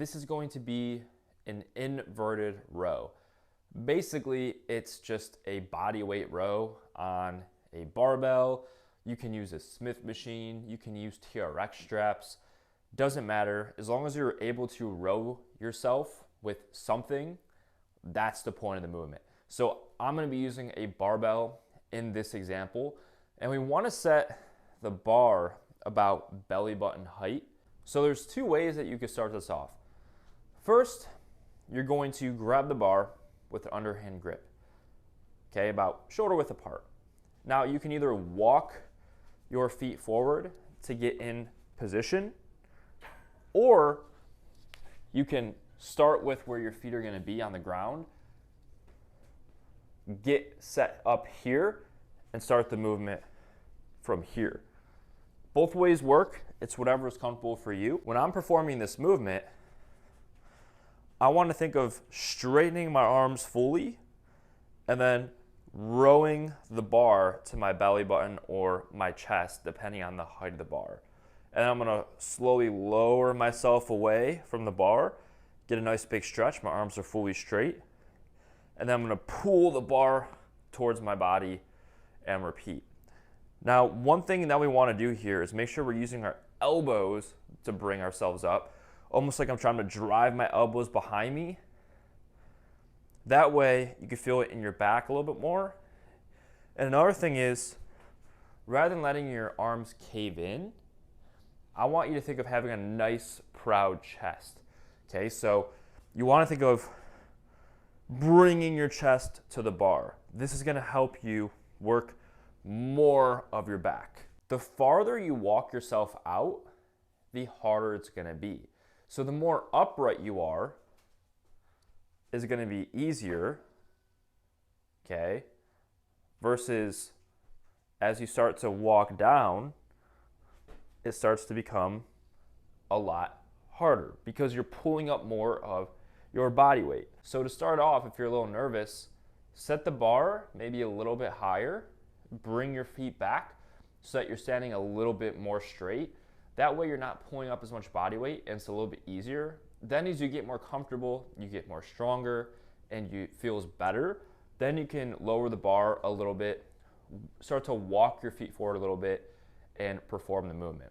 This is going to be an inverted row. Basically, it's just a body weight row on a barbell. You can use a Smith machine, you can use TRX straps, doesn't matter. As long as you're able to row yourself with something, that's the point of the movement. So I'm gonna be using a barbell in this example, and we wanna set the bar about belly button height. So there's two ways that you can start this off. First, you're going to grab the bar with an underhand grip, okay, about shoulder width apart. Now you can either walk your feet forward to get in position, or you can start with where your feet are gonna be on the ground, get set up here, and start the movement from here. Both ways work, it's whatever is comfortable for you. When I'm performing this movement, I want to think of straightening my arms fully and then rowing the bar to my belly button or my chest, depending on the height of the bar. And I'm going to slowly lower myself away from the bar, get a nice big stretch. My arms are fully straight. And then I'm going to pull the bar towards my body and repeat. Now, one thing that we want to do here is make sure we're using our elbows to bring ourselves up, almost like I'm trying to drive my elbows behind me. That way, you can feel it in your back a little bit more. And another thing is, rather than letting your arms cave in, I want you to think of having a nice, proud chest. Okay, so you want to think of bringing your chest to the bar. This is going to help you work more of your back. The farther you walk yourself out, the harder it's going to be. So the more upright you are is going to be easier, okay, versus as you start to walk down, it starts to become a lot harder because you're pulling up more of your body weight. So to start off, if you're a little nervous, set the bar maybe a little bit higher, bring your feet back so that you're standing a little bit more straight. That way you're not pulling up as much body weight and it's a little bit easier. Then as you get more comfortable, you get more stronger and it feels better. Then you can lower the bar a little bit, start to walk your feet forward a little bit and perform the movement.